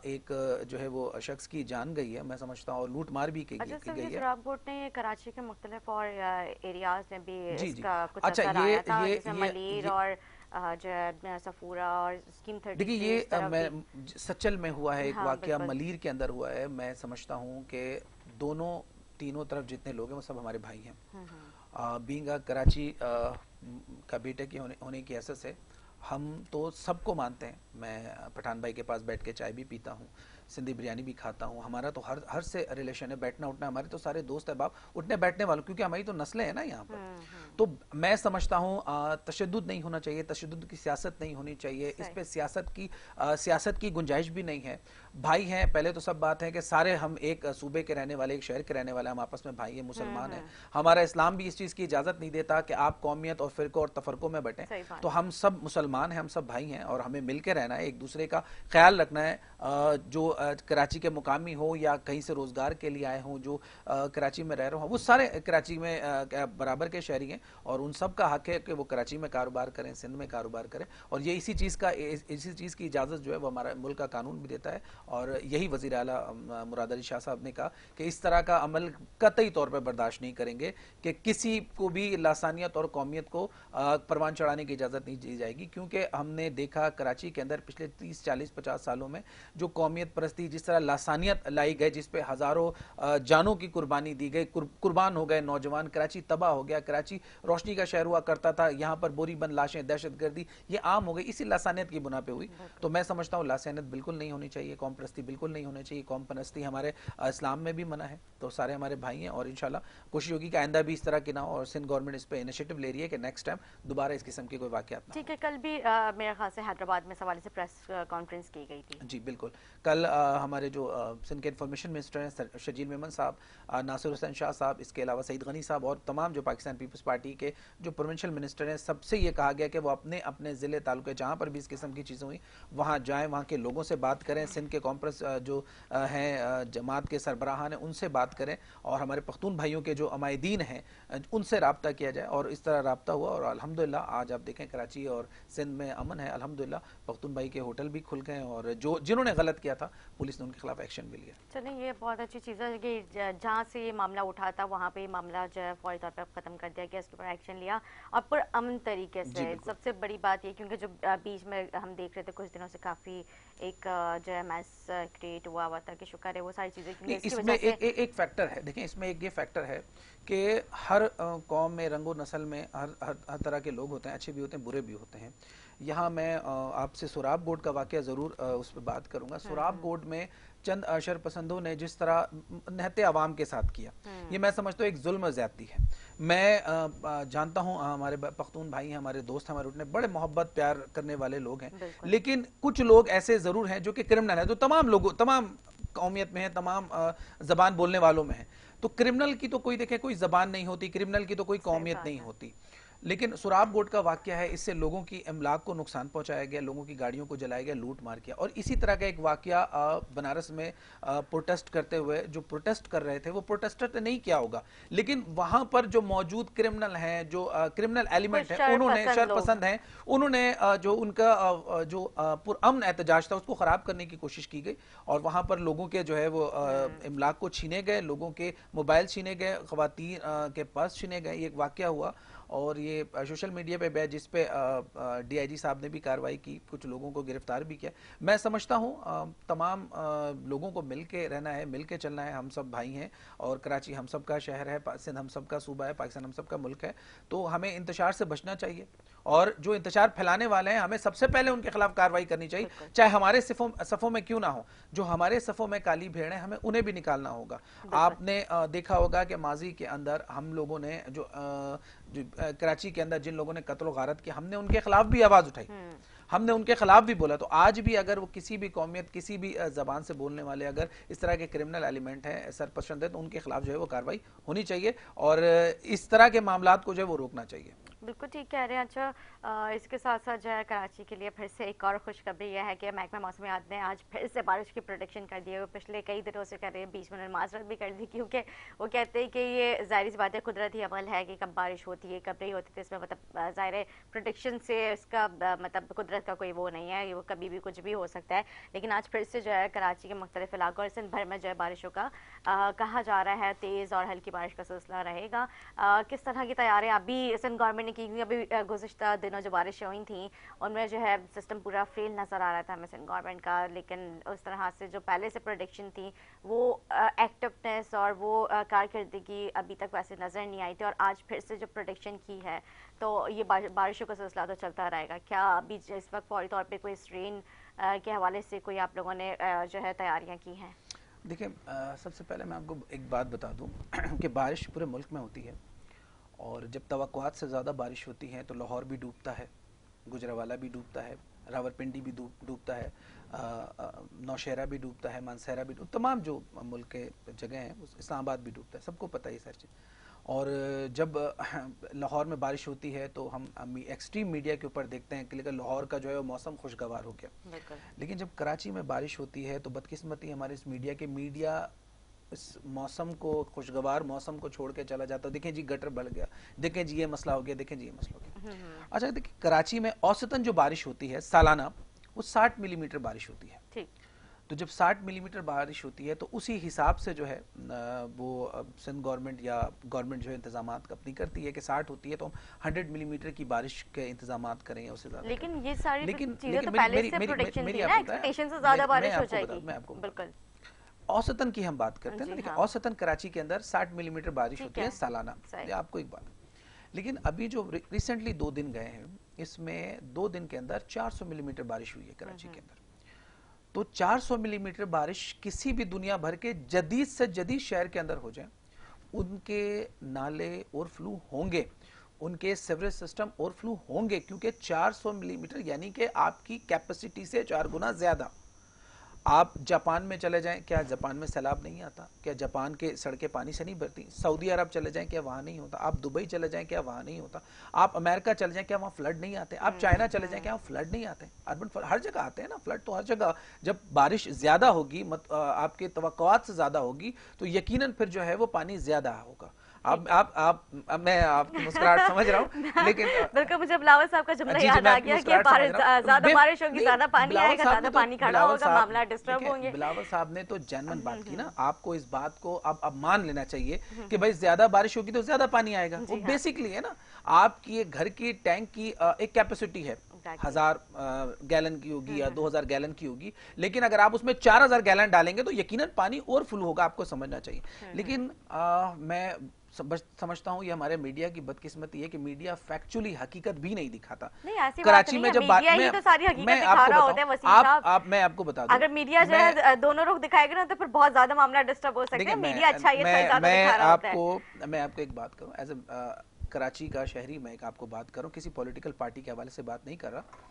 एक जो है वो शख्स की जान गई है, मैं समझता हूँ, और लूट मार भी की गई है। सोराब गोट ने कराची के मुख्तलिफ और एरियाज में भी इसका कुछ अच्छा, ये मलीर और जो सफूरा और स्कीम 30। देखिए, ये मैं सचल में हुआ है एक वाकया, मलीर के अंदर हुआ है। मैं समझता हूँ कि तीनों तरफ जितने लोग हैं वो सब हमारे भाई हैं। बीइंग कराची का बेटे की होने की हैसियत से हम तो सबको मानते हैं। मैं पठान भाई के पास बैठ के चाय भी पीता हूँ, सिंधी बिरयानी भी खाता हूँ, हमारा तो हर से रिलेशन है, बैठना उठना, हमारे तो सारे दोस्त है बाप उठने बैठने वालों, क्योंकि हमारी तो नस्लें हैं ना यहाँ पर। तो मैं समझता हूँ तशद्दुद नहीं होना चाहिए, तशद्दुद की सियासत नहीं होनी चाहिए, इस पे सियासत की गुंजाइश भी नहीं है। भाई हैं, पहले तो सब बात है कि सारे हम एक सूबे के रहने वाले, एक शहर के रहने वाले, हम आपस में भाई हैं, मुसलमान हैं। हमारा इस्लाम भी इस चीज़ की इजाज़त नहीं देता कि आप कौमियत और फ़िरक़ों और तफ़रक़ों में बटें। तो हम सब मुसलमान हैं, हम सब भाई हैं और हमें मिल के रहना है, एक दूसरे का ख्याल रखना है। जो कराची के मुकामी हो या कहीं से रोज़गार के लिए आए हों, जो कराची में रह रहे हों, वो सारे कराची में बराबर के शहरी हैं और उन सब का हक है कि वो कराची में कारोबार करें, सिंध में कारोबार करें। और ये इसी चीज़ की इजाज़त जो है वो हमारा मुल्क का कानून भी देता है। और यही वज़ीर आला मुराद अली शाह साहब ने कहा कि इस तरह का अमल कतई तौर पर बर्दाश्त नहीं करेंगे कि किसी को भी लासानियत और कौमियत को परवान चढ़ाने की इजाज़त नहीं दी जाएगी। क्योंकि हमने देखा कराची के अंदर पिछले 30, 40, 50 सालों में जो कौमियत परस्ती परस्ती, जिस तरह लासानियत लाई गई, जिस पे हज़ारों जानों की कुर्बानी दी गई, कुर्बान हो गए नौजवान, कराची तबाह हो गया, कराची रोशनी का शहर हुआ करता था, यहाँ पर बोरी बंद लाशें, दहशतगर्दी ये आम हो गई, इसी लासानियत की बुना पे हुई। तो मैं समझता हूँ लासानियत बिल्कुल नहीं होनी चाहिए, कौम परस्ती बिल्कुल नहीं होनी चाहिए। कौम परस्ती हमारे इस्लाम में भी मना है, तो सारे हमारे भाई हैं, और इंशाल्लाह कोशिश होगी कि आइंदा भी इस तरह की ना हो, और सिंध गवर्नमेंट इस पे इनिशिएटिव ले रही है कि नेक्स्ट टाइम दोबारा इस किस्म के कोई वाक़यात ना हो। ठीक है, कल भी मेरे ख्याल से हैदराबाद में इस हवाले से प्रेस कॉन्फ्रेंस की गई थी। जी बिल्कुल, कल हमारे जो सिंध के इंफॉर्मेशन मिनिस्टर हैं शजील मेमन साहब, नासिर हुसैन शाह साहब, इसके अलावा सईद गनी साहब और तमाम जो पाकिस्तान पीपल्स पार्टी के जो प्रोविंशियल मिनिस्टर हैं, सबसे ये कहा गया कि वो अपने अपने ज़िले तालुके जहाँ पर भी इस किस्म की चीज़ें हुई वहाँ जाएँ, वहाँ के लोगों से बात करें, सिंध के कॉन्फ्रेंस जो हैं जमात के सरबराहान हैं उनसे बात करें, और हमारे पख्तून भाइयों के जो अमायदीन हैं उनसे रब्ता किया जाए, और इस तरह रब्ता हुआ, और अल्हम्दुलिल्लाह आज आप देखें कराची और सिंध में अमन है अल्हम्दुलिल्लाह। पख्तून भाई के होटल भी खुल गए, और जो जिन्होंने गलत किया था पुलिस ने उनके खिलाफ एक्शन भी लिया। चलें, ये बहुत अच्छी चीज़ है कि जहाँ से ये मामला उठा था वहाँ पे ये मामला जो है फौरी तौर पर ख़त्म कर दिया गया, इसके ऊपर एक्शन लिया और पुरअमन तरीके से। सबसे बड़ी बात ये, क्योंकि जो बीच में हम देख रहे थे कुछ दिनों से काफ़ी एक जो है मैस क्रिएट हुआ था कि शुक्र है वो सारी चीज़ें। इसमें एक फैक्टर है, देखें इसमें एक ये फैक्टर है कि हर कौम में रंगो नस्ल में हर तरह के लोग होते हैं, अच्छे भी होते हैं बुरे भी होते हैं। यहाँ मैं आपसे सुराब गोड का वाक़या ज़रूर उस पर बात करूँगा। सुराब गोड में चंद अशर पसंदों ने जिस तरह नहते अवाम के साथ किया, ये मैं समझता हूँ एक जुल्म और ज़्यादती है। मैं जानता हूँ हमारे पख्तून भाई हैं, हमारे दोस्त हैं, हमारे उठने बड़े मोहब्बत प्यार करने वाले लोग हैं, लेकिन कुछ लोग ऐसे ज़रूर हैं जो कि क्रिमिनल हैं। तो तमाम लोगों, तमाम कौमियत में है, तमाम ज़बान बोलने वालों में है। तो क्रिमिनल की तो कोई देखे कोई ज़बान नहीं होती, क्रिमिनल की तो कोई कौमियत नहीं होती। लेकिन सुराब गोड का वाक़या है, इससे लोगों की अमलाक को नुकसान पहुंचाया गया, लोगों की गाड़ियों को जलाया गया, लूट मार किया। और इसी तरह का एक वाक़या बनारस में प्रोटेस्ट करते हुए जो प्रोटेस्ट कर रहे थे वो प्रोटेस्टर ने नहीं किया होगा, लेकिन वहां पर जो मौजूद क्रिमिनल हैं, जो क्रिमिनल एलिमेंट हैं, उन्होंने शरपसंद हैं, उन्होंने जो उनका जो पुरअमन एहतजाज था उसको ख़राब करने की कोशिश की गई, और वहाँ पर लोगों के जो है वो अमलाक को छीने गए, लोगों के मोबाइल छीने गए, ख़वातीन के पर्स छीने गए। ये एक वाक़या हुआ, और ये सोशल मीडिया पे बैठ, जिस पे डीआईजी साहब ने भी कार्रवाई की, कुछ लोगों को गिरफ्तार भी किया। मैं समझता हूँ तमाम लोगों को मिल के रहना है, मिल के चलना है, हम सब भाई हैं, और कराची हम सब का शहर है, सिंध हम सब का सूबा है, पाकिस्तान हम सब का मुल्क है। तो हमें इंतशार से बचना चाहिए, और जो इंतशार फैलाने वाले हैं हमें सबसे पहले उनके खिलाफ कार्रवाई करनी चाहिए, चाहे हमारे सफ़ों में क्यों ना हो। जो हमारे सफ़ों में काली भेड़ है हमें उन्हें भी निकालना होगा। आपने देखा होगा कि माजी के अंदर हम लोगों ने जो कराची के अंदर जिन लोगों ने कत्ल गारत किया, हमने उनके खिलाफ भी आवाज़ उठाई, हमने उनके खिलाफ भी बोला। तो आज भी अगर वो किसी भी कौमियत, किसी भी ज़बान से बोलने वाले अगर इस तरह के क्रिमिनल एलिमेंट हैं, सरपसंद है, तो उनके खिलाफ जो है वो कार्रवाई होनी चाहिए, और इस तरह के मामलात को जो है वो रोकना चाहिए। बिल्कुल ठीक कह रहे हैं। अच्छा, इसके साथ साथ जो है कराची के लिए फिर से एक और खुशखबरी यह है कि महकमा मौसमियात ने आज फिर से बारिश की प्रोडिक्शन कर दी है। वो पिछले कई दिनों से कर रहे हैं, बीच में माजरत भी कर दी, क्योंकि वो कहते हैं कि ये ज़ाहिर सी बात है, कुदरती अमल है कि कब बारिश होती है कब नहीं होती, तो इसमें मतलब ज़ाहिर प्रोडिक्शन से इसका मतलब कुदरत का कोई वो नहीं है, वो कभी भी कुछ भी हो सकता है। लेकिन आज फिर से जो है कराची के मुख्तलिफ इलाकों और सिंध भर में जो है बारिशों का कहा जा रहा है, तेज़ और हल्की बारिश का सिलसिला रहेगा। किस तरह की तैयारियाँ अभी सिंध गवर्नमेंट ने की? अभी गुज़िश्ता दिनों जो बारिशें हुई थी उनमें जो है सिस्टम पूरा फेल नज़र आ रहा था हमें सिंध गवर्नमेंट का, लेकिन उस तरह से जो पहले से प्रोडिक्शन थी वो एक्टिवनेस और वो कारकर्दगी अभी तक वैसे नज़र नहीं आई थी, और आज फिर से जो प्रोडिक्शन की है तो ये बारिशों का सिलसिला तो चलता रहेगा। क्या अभी इस वक्त फौरी तौर पर कोई स्ट्रेन के हवाले से कोई आप लोगों ने जो है तैयारियाँ की हैं? देखिए, सबसे पहले मैं आपको एक बात बता दूं कि बारिश पूरे मुल्क में होती है, और जब तवक्कुआत से ज़्यादा बारिश होती है तो लाहौर भी डूबता है, गुजरावाला भी डूबता है, रावलपिंडी भी डूबता है, नौशहरा भी डूबता है, मानसहरा भी तमाम जो मुल्क के जगह हैं, इस्लामाबाद भी डूबता है, सबको पता है ये सारी चीज़। और जब लाहौर में बारिश होती है तो हम एक्सट्रीम मीडिया के ऊपर देखते हैं कि लाहौर का जो है वो मौसम खुशगवार हो गया, लेकिन जब कराची में बारिश होती है तो बदकिस्मती हमारे इस मीडिया इस मौसम को, खुशगवार मौसम को छोड़ के चला जाता है। देखें जी गटर बढ़ गया, देखें जी ये मसला हो गया, देखें जी ये मसला हो गया। अच्छा, देखिए कराची में औसतन जो बारिश होती है सालाना वो 60 मिलीमीटर बारिश होती है। तो जब 60 मिलीमीटर बारिश होती है तो उसी हिसाब से जो है वो सिंध गवर्नमेंट या गवर्नमेंट जो है इंतजाम अपनी करती है कि 60 होती है तो हम 100 मिलीमीटर की बारिश के इंतजाम करें या उससे ज़्यादा। लेकिन ये सारी लेकिन चीजें तो पहले से प्रोडिक्शन थी ना, एक्सपेक्टेशन से ज़्यादा बारिश हो जाएगी। मैं आपको बिल्कुल औसतन की हम बात करते हैं ना, देखिए औसतन कराची के अंदर 60 मिलीमीटर बारिश होती है सालाना। ये आपको एक बात, लेकिन अभी जो रिसेंटली 2 दिन गए हैं इसमें 2 दिन के अंदर 400 मिलीमीटर बारिश हुई है कराची के अंदर। तो 400 मिलीमीटर बारिश किसी भी दुनिया भर के जदीद से जदीद शहर के अंदर हो जाए, उनके नाले ओवरफ्लो होंगे, उनके सीवरेज सिस्टम ओवरफ्लो होंगे, क्योंकि 400 मिलीमीटर यानी कि आपकी कैपेसिटी से 4 गुना ज्यादा। आप जापान में चले जाएं, क्या जापान में सैलाब नहीं आता? क्या जापान के सड़कें पानी से नहीं भरती? सऊदी अरब चले जाएं, क्या वहाँ नहीं होता? आप दुबई चले जाएं, क्या वहाँ नहीं होता? आप अमेरिका चले जाएं, क्या वहाँ फ्लड नहीं आते? आप चाइना चले जाएं, क्या वहाँ फ्लड नहीं आते? अर्बन हर जगह आते हैं ना फ्लड, तो हर जगह जब बारिश ज्यादा होगी, आपके तवक्कुआत से ज्यादा होगी, तो यकीनन फिर जो है वो पानी ज्यादा होगा। मैं आपकी मुस्कुराहट समझ रहा हूँ, लेकिन बिल्कुल मुझे बिलावल साहब का जुमला याद आ गया कि ज्यादा बारिश होगी, ज्यादा पानी आएगा, ज्यादा पानी खड़ा होगा, मामला डिस्टर्ब होंगे। बिलावल साहब ने तो जेन्युइन बात की ना, आपको इस बात को अब मान लेना चाहिए कि भाई ज्यादा बारिश होगी तो ज्यादा पानी आएगा। वो बेसिकली है ना, आपकी घर की टैंक की एक कैपेसिटी है, 1000 गैलन की होगी या 2000 गैलन की होगी, लेकिन अगर आप उसमें 4000 गैलन डालेंगे तो यकीनन पानी और फुल होगा, आपको समझना चाहिए। लेकिन मैं समझता हूँ ये हमारे मीडिया की बदकिस्मती है कि मीडिया फैक्चुअली हकीकत भी नहीं दिखाता। कराची में जब बात में तो सारी हकीकत दिखा रहा होता है वसीम साहब। मैं आपको बता दूं, अगर मीडिया जो है दोनों रुख दिखाएगा ना तो फिर बहुत ज्यादा मामला डिस्टर्ब हो सकता है। मीडिया अच्छा ये ज्यादा दिखा रहा होता है। मैं आपको एक बात करूं, एज ए कराची का शहरी मैं एक आपको बात करूं, किसी पॉलिटिकल पार्टी के हवाले से बात नहीं कर रहा।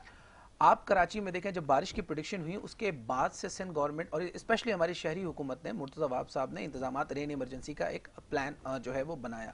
आप कराची में देखें, जब बारिश की प्रेडिक्शन हुई उसके बाद से सिंध गवर्नमेंट और स्पेशली हमारी शहरी हुकूमत ने, मुर्तज़ा वाब साहब ने इंतजामात रेन इमरजेंसी का एक प्लान जो है वो बनाया।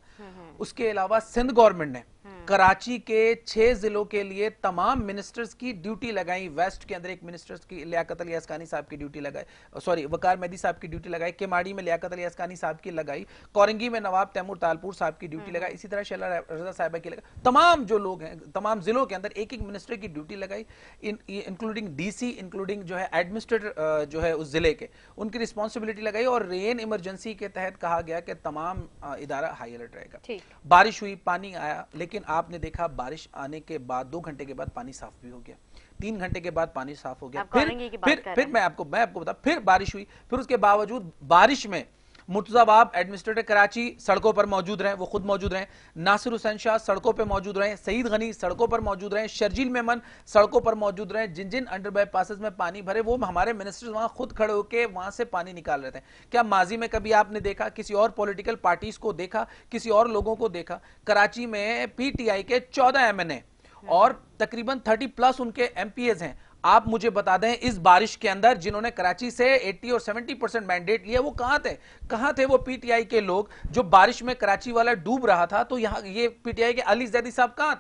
उसके अलावा सिंध गवर्नमेंट ने कराची के 6 जिलों के लिए तमाम मिनिस्टर्स की ड्यूटी लगाई। वेस्ट के अंदर एक मिनिस्टर्स की लियाकत अली अस्कानी साहब की ड्यूटी लगाई, सॉरी वकार मेहदी साहब की ड्यूटी लगाई, केमाड़ी में लियाकत अली अस्कानी साहब की लगाई, कोरंगी में नवाब तैमूर तालपुर साहब की ड्यूटी लगाई, इसी तरह शैला रजा साहिबा की लगाई। तमाम जो लोग हैं तमाम जिलों के अंदर एक एक मिनिस्टर की ड्यूटी लगाई, इंक्लूडिंग डीसी, इंक्लूडिंग जो है एडमिनिस्ट्रेटर जो है उस जिले के, उनकी रिस्पॉन्सिबिलिटी लगाई। और रेन इमरजेंसी के तहत कहा गया कि तमाम इदारा हाई अलर्ट रहेगा। बारिश हुई, पानी आया, लेकिन आपने देखा बारिश आने के बाद 2 घंटे के बाद पानी साफ भी हो गया, 3 घंटे के बाद पानी साफ हो गया। फिर मैं आपको बता, फिर बारिश हुई, फिर उसके बावजूद बारिश में मुर्तज़ा वाब एडमिनिस्ट्रेटर कराची सड़कों पर मौजूद रहे, वो खुद मौजूद रहे, नासिर हुसैन शाह सड़कों पर मौजूद रहे, सईद गनी सड़कों पर मौजूद रहे, शर्जील मेमन सड़कों पर मौजूद रहे। जिन जिन अंडर बाईपासेस में पानी भरे वो हमारे मिनिस्टर्स वहां खुद खड़े होकर वहां से पानी निकाल रहे थे। क्या माजी में कभी आपने देखा, किसी और पॉलिटिकल पार्टीज को देखा, किसी और लोगों को देखा? कराची में पीटीआई के 14 एमएनए और तकरीबन 30+ उनके एमपीएज हैं। आप मुझे बता दें, इस बारिश के अंदर जिन्होंने कराची से 80 और 70% मैंडेट लिया वो कहां थे वो पीटीआई के लोग? जो बारिश में कराची वाला डूब रहा था, तो यहाँ ये पीटीआई के अली जैदी साहब कहां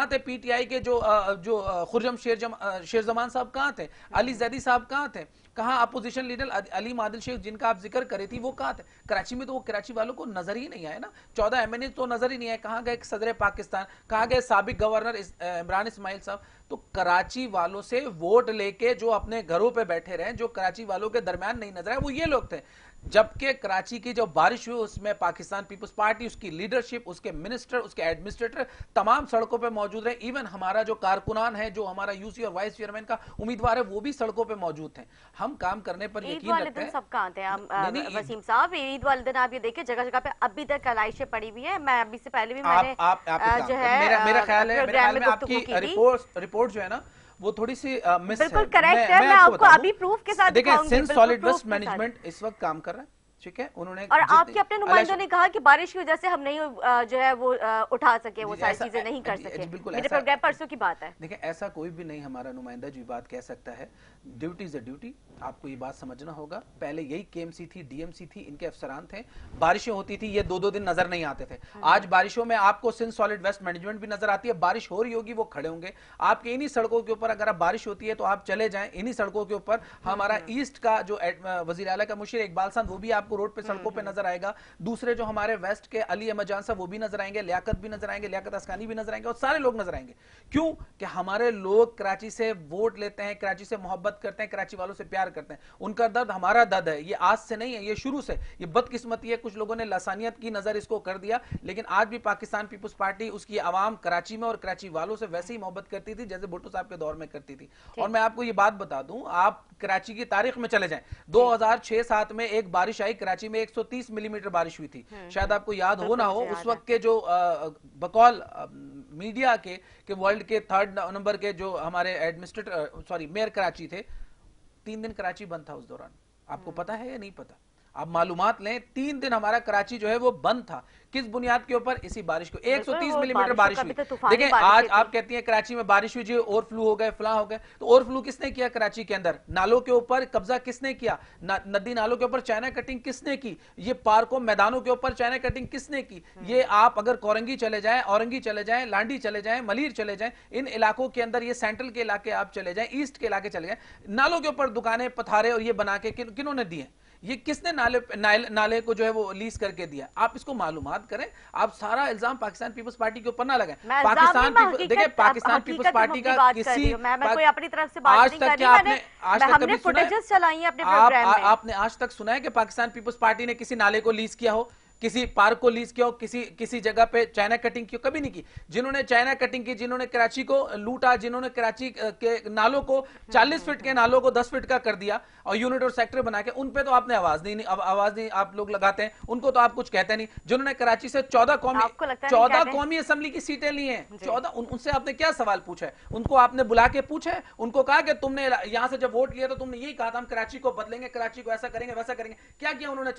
थे? पीटीआई के जो खुर्रम शेरजमान साहब कहां थे? अली जैदी साहब कहां थे? कहां अपोजिशन लीडर अलीम आदिल शेख जिनका आप जिक्र करे थी वो कहां थे? कराची में तो वो कराची वालों को नजर ही नहीं आए ना, 14 एमएनए तो नजर ही नहीं आए। कहां गए सदर पाकिस्तान, कहां गए साबिक गवर्नर इमरान इस्माइल साहब? तो कराची वालों से वोट लेके जो अपने घरों पे बैठे रहे, जो कराची वालों के दरमियान नहीं नजर आए, वो ये लोग थे। जबकि कराची की जो बारिश हुई उसमें पाकिस्तान पीपल्स पार्टी, उसकी लीडरशिप, उसके मिनिस्टर, उसके एडमिनिस्ट्रेटर तमाम सड़कों पे मौजूद रहे। इवन हमारा जो कारकुनान है, जो हमारा यूसी और वाइस चेयरमैन का उम्मीदवार है, वो भी सड़कों पे मौजूद थे। हम काम करने पर यकीन रखते हैं। सब कहां थे वसीम साहब? ईद वाले दिन आप ये देखिए जगह जगह पे अभी तक लाइशें पड़ी हुई है। मैं अभी से पहले भी मैंने जो है मेरा ख्याल है आपकी रिपोर्ट जो है ना वो थोड़ी सी मिस है। बिल्कुल करेक्ट है, मैं आपको अभी प्रूफ के साथ दिखाऊंगी। सिंध सॉलिड वेस्ट मैनेजमेंट इस वक्त काम कर रहा है, ठीक है। उन्होंने और आपके अपने नुमाइंदों ने कहा कि बारिश की वजह से हम नहीं जो है वो उठा सके, वो सारी चीजें नहीं कर सके। मेरे प्रोग्राम परसों की बात है। देखिए ऐसा कोई भी नहीं हमारा नुमाइंदा जो बात कह सकता है। ड्यूटी इज अ ड्यूटी, आपको ये बात समझना होगा। पहले यही केएमसी थी, डीएमसी थी, इनके अफसरान थे। बारिशें होती थी, ये 2-2 दिन नजर नहीं आते थे। आज बारिशों में आपको सिंध सॉलिड वेस्ट मैनेजमेंट भी नजर आती है। बारिश हो रही होगी, वो खड़े होंगे आपके इन्हीं सड़कों के ऊपर। अगर आप बारिश होती है तो आप चले जाएं इन्हीं सड़कों के ऊपर। हमारा ईस्ट का जो वजीर आला का मुशीर इकबाल साहब, वो भी आप آپ کو روڈ پہ سڑکوں پہ نظر آئے گا. دوسرے جو ہمارے ویسٹ کے علی احمد جان صاحب وہ بھی نظر آئیں گے, لیاقت بھی نظر آئیں گے, لیاقت اسکانی بھی نظر آئیں گے, اور سارے لوگ نظر آئیں گے. کیوں کہ ہمارے لوگ کراچی سے ووٹ لیتے ہیں, کراچی سے محبت کرتے ہیں, کراچی والوں سے پیار کرتے ہیں. ان کا درد ہمارا درد ہے, یہ آج سے نہیں ہے, یہ شروع سے. یہ بدقسمتی ہے کچھ لوگوں نے لسانیت کی نظر اس کو کر دیا, لیکن آج بھی پاکستان پیپلز پارٹی اس کی عوام کراچی میں اور کراچی والوں سے ویسے ہی محبت کرتی تھی جیسے بھٹو صاحب کے دور میں کرتی تھی. اور میں آپ کو یہ بات بتا دوں, آپ کراچی کی تاریخ میں چلے جائیں, 2006-07 میں ایک بارش آئی کراچی میں, 130 ملی میٹر بارش ہوئی تھی. شاید آپ کو یاد ہو نہ ہو, اس وقت کے جو بقول میڈیا کے کہ ورلڈ کے 3rd نمبر کے جو ہمارے ایڈمنسٹریٹر میئر کراچی تھے, 3 دن کراچی بند تھا اس دوران. آپ کو پتا ہے یا نہیں پتا؟ آپ معلومات لیں, 3 دن ہمارا کراچی جو ہے وہ بند تھا. کس بنیاد کے اوپر؟ اسی بارش کو. 130 ملی میٹر بارش ہوئی. دیکھیں آج آپ کہتی ہیں کراچی میں بارش ہوئی جی, اوور فلو ہو گئے, فلاں ہو گئے. تو اوور فلو کس نے کیا کراچی کے اندر؟ نالوں کے اوپر قبضہ کس نے کیا؟ ندی نالوں کے اوپر چائنا کٹنگ کس نے کی؟ یہ پارکوں میدانوں کے اوپر چائنا کٹنگ کس نے کی؟ یہ آپ اگر کورنگی چلے جائیں, اورنگی چلے جائیں, لانڈی چلے جائیں, ملیر چلے جائیں, ان علاقوں کے اندر, یہ سینٹرل کے علاقے آپ چلے جائیں, ایسٹ کے علاقے چلے جائیں, نالوں کے اوپر دکانیں پتھارے اور یہ بنا کے کنہوں نے دیے؟ یہ کس نے نالے کو جو ہے وہ لیز کر کے دیا؟ آپ اس کو معلومات کریں. آپ سارا الزام پاکستان پیپلز پارٹی کے اوپر نہ لگائیں. دیکھیں پاکستان پیپلز پارٹی کا کسی آج تک کیا آپ نے آج تک سنا ہے کہ پاکستان پیپلز پارٹی نے کسی نالے کو لیز کیا ہو, کسی پارک کو لیز کیا ہو, کسی جگہ پہ چائنا کٹنگ کی؟ کبھی نہیں کی. جنہوں نے چائنا کٹنگ کی, جنہوں نے کراچی کو لوٹا, جنہوں نے کراچی کے نالوں کو 40 فٹ کے نالوں کو 10 فٹ کا کر دیا اور یونٹ اور سیکٹر بنا کے, ان پہ تو آپ نے آواز نہیں آپ لوگ لگاتے ہیں, ان کو تو آپ کچھ کہتے نہیں. جنہوں نے کراچی سے 14 قومی اسمبلی کی سیٹیں لی ہیں, 14, ان سے آپ نے کیا سوال پوچھا ہے؟ ان کو آپ نے بلا کے پوچھا ہے؟ ان کو کہا کہ تم نے یہاں سے جب ووٹ لیا تو تم نے یہی کہا تھا ہم کراچی کو بدلیں گے, کراچی کو ایسا کریں گے, ویسا کریں گے. کیا کیا انہوں نے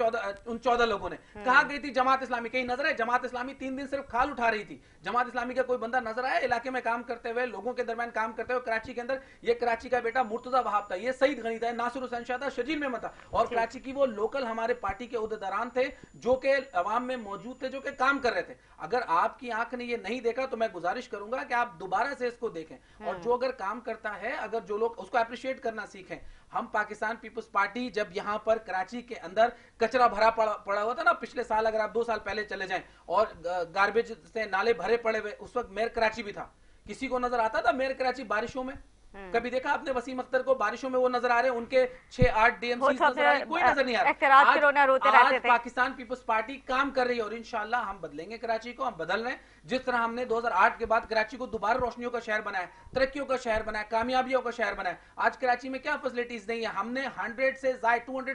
14 لوگوں نے؟ کہا گئی تھی جماعت اسلامی, کہیں نظر ہے جماعت اسلامی 3 دن صرف کھال اٹھا رہی تھی؟ جماعت اسلامی کا کوئی بندہ نظر آیا علاقے میں کام کرتے ہوئے, لوگوں کے درمیان کام کرتے ہوئے کراچی کے اندر؟ یہ کراچی کا بیٹا مرتضی وہاب تھا, یہ سعید غنی تھا, ناصر حسین شاہ تھا, شجیل محمد تھا, اور کراچی کی وہ لوکل ہمارے پارٹی کے عہدیداران تھے جو کہ عوام میں موجود تھے, جو کہ کام کر رہے تھے. اگر آپ کی آنکھ نے یہ نہیں دیکھا تو میں گزارش کروں گا کہ آپ دوبارہ سے اس کو دیکھیں, اور جو اگر کام کرتا ہے, اگر جو لوگ اس کو اپریشیٹ کرنا سیکھیں. ہم پاکستان پیپلز پارٹی جب یہاں پر کراچی کے اندر کچرا بھرا پڑا ہوا تھا نا پچھلے سال, اگر آپ 2 سال پہلے چلے جائیں, اور گاربیج سے نالے بھرے پڑے ہوئے, اس وقت میئر کراچی بھی تھا. کسی کو نظر آتا تھا میئر کراچی بارشوں میں؟ کبھی دیکھا آپ نے وسیم اختر کو بارشوں میں وہ نظر آ رہے ہیں؟ ان کے 6-8 ڈی ایم سی نظر آ رہے, کوئی نظر نہیں آ رہا. آج پاکستان پیپلز پارٹی کام کر رہی ہے, اور انشاءاللہ ہم بدلیں گے کراچی کو, ہم بدل رہے ہیں. جس طرح ہم نے 2008 کے بعد کراچی کو دوبارہ روشنیوں کا شہر بنایا, ترقیوں کا شہر بنایا, کامیابیوں کا شہر بنایا. آج کراچی میں کیا فیسلٹیز نہیں ہے؟ ہم نے 200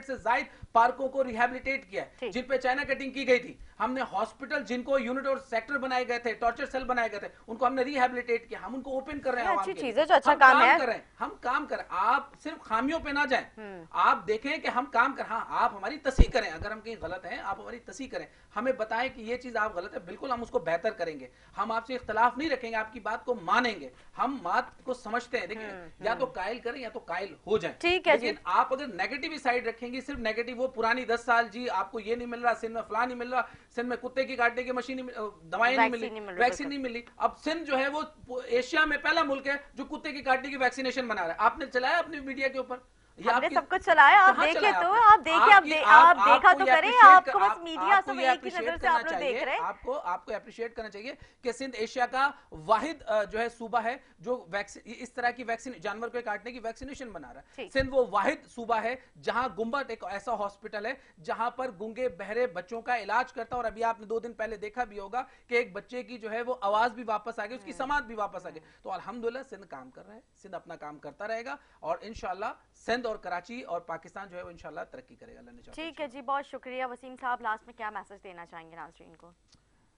سے زائد پارکوں کو ریہیبلیٹیٹ کیا ہے جن پہ چائنا کٹنگ کی گئی تھی. ہم نے ہاسپٹل جن کو یونٹ اور سیکٹر بنائے گئے تھے, ٹارچر سیل بنائے گئے تھے, ان کو ہم نے ریہیبلیٹیٹ کیا. ہم ان کو اوپن کر رہے ہیں, اچھی چیز ہے, جو اچھا کام ہے ہم کام کریں. آپ صرف خامیوں پہ نہ جائیں, آپ دیکھیں کہ ہم کام کر. ہاں آپ ہماری تصحیح کریں, اگر ہم کہیں غلط ہیں آپ ہماری تصحیح کریں, ہمیں بتائیں کہ یہ چیز آپ غلط ہے, بالکل ہم اس کو بہتر کریں گے. ہم آپ سے اختلاف نہیں رکھیں گے, آپ کی بات کو مانیں گے, ہم بات کو سمجھتے ہیں. دیکھیں یا تو قائل کریں یا تو قائل ہو جائیں, لیکن آپ اگر نیگیٹو سائڈ رکھیں گے, صرف نیگیٹو, وہ پرانی 10 سال جی آپ کو یہ نہیں مل رہا, سندھ میں فلاں نہیں مل رہا, سندھ میں کتے کی کاٹنے کی مشین, دوائیں نہیں ملی, ویکسین نہیں ملی. اب سندھ جو ہے وہ ایشیا میں پہلا ملک ہے جو کتے کی کاٹنے کی ویکسینیشن بنا رہا ہے. آپ نے چلایا اپنی میڈیا کے اوپر, ہم نے سب کچھ چلایا, آپ دیکھیں تو, آپ دیکھا تو کریں, آپ کو بس میڈیا سب ایک ہی نظر سے آپ لوگ دیکھ رہے ہیں. آپ کو اپریشیٹ کرنا چاہیے کہ سندھ ایشیا کا واحد جو ہے صوبہ ہے جو اس طرح کی جانور کو کاٹنے کی ویکسینیشن بنا رہا ہے. سندھ وہ واحد صوبہ ہے جہاں گنبد ایک ایسا ہاسپٹل ہے جہاں پر گونگے بہرے بچوں کا علاج کرتا. اور ابھی آپ نے 2 دن پہلے دیکھا بھی ہوگا کہ ایک بچے کی جو ہے وہ آواز بھی واپس آ گئی, اس کی سماعت بھی واپس آ گئی. تو الحمدللہ سندھ کام کر رہا ہے, سندھ اپنا کام کرتا رہے گا, اور انشاءاللہ سندھ اور کراچی اور پاکستان جو ہے وہ انشاءاللہ ترقی کرے گا. اللہ نے چاہا. ٹھیک ہے جی, بہت شکریہ. وسیم صاحب لاسٹ میں کیا میسج دینا چاہیں گے ناظرین کو؟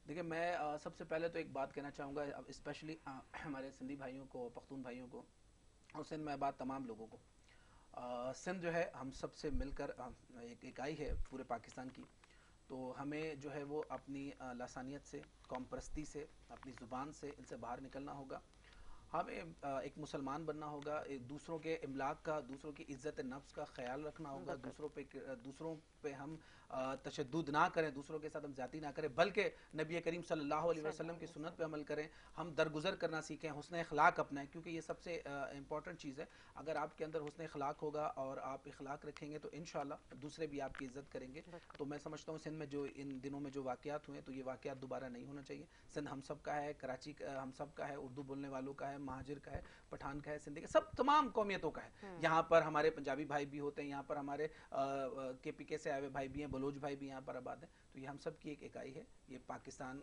دیکھیں میں سب سے پہلے تو ایک بات کہنا چاہوں گا, اسپیشلی ہمارے سندھی بھائیوں کو, پختون بھائیوں کو, اور سندھ میں بات تمام لوگوں کو. سندھ جو ہے ہم سب سے مل کر ایک اکائی ہے پورے پاکستان کی, تو ہمیں جو ہے وہ اپنی لسانیت سے, قوم پرستی سے, اپنی زبان سے ان سے باہر نکلنا ہوگا. ہمیں ایک مسلمان بننا ہوگا, دوسروں کے املاک کا, دوسروں کی عزت نفس کا خیال رکھنا ہوگا, دوسروں پہ ہم تشدد نہ کریں, دوسروں کے ساتھ ہم زیادتی نہ کریں, بلکہ نبی کریم صلی اللہ علیہ وسلم کی سنت پہ عمل کریں, ہم درگزر کرنا سیکھیں, حسن اخلاق اپنائیں, کیونکہ یہ سب سے امپورٹنٹ چیز ہے. اگر آپ کے اندر حسن اخلاق ہوگا اور آپ اخلاق رکھیں گے تو انشاءاللہ دوسرے بھی آپ کی عزت کریں گے. تو میں سمجھتا ہوں سندھ میں جو ان دنوں میں جو واقعات ہوئے تو یہ واقعات دوبارہ نہیں ہونا چاہیے. سندھ ہم سب کا ہے, کراچی ہم سب کا ہے, اردو بولنے والوں کا ہے, مہاجر کا ہے, پٹھان کا ہے, سندھی کا, سب تمام قومیتوں کا ہے. یہاں پر ہمارے پنجابی بھائی بھی ہوتے ہیں, یہاں پر ہمارے کے پی کے سے آئے ہوئے بھائی بھی ہیں, بلوچ بھائی بھی یہاں پر آباد ہیں. تو یہ ہم سب کی ایک اکائی ہے, یہ پاکستان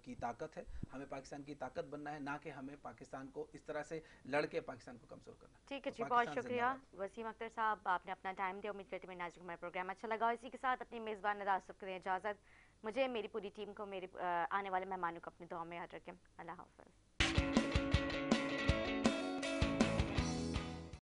کی طاقت ہے. ہمیں پاکستان کی طاقت بننا ہے, نہ کہ ہمیں پاکستان کو اس طرح سے لڑ کے پاکستان کو کمزور کرنا. ٹھیک ہے جی, بہت شکریہ وسیم اختر صاحب, آپ نے اپنا ٹائم دیا. امید کرتے ہیں ناظرین کو ہمارا پروگرام اچھا لگا. اسی کے ساتھ اپنی میزبان ندا صاحب کو دیں اجازت. مجھے, میری پوری ٹیم کو, میرے آنے والے مہمانوں کو اپنی دعاؤں میں یاد رکھیں. اللہ حافظ.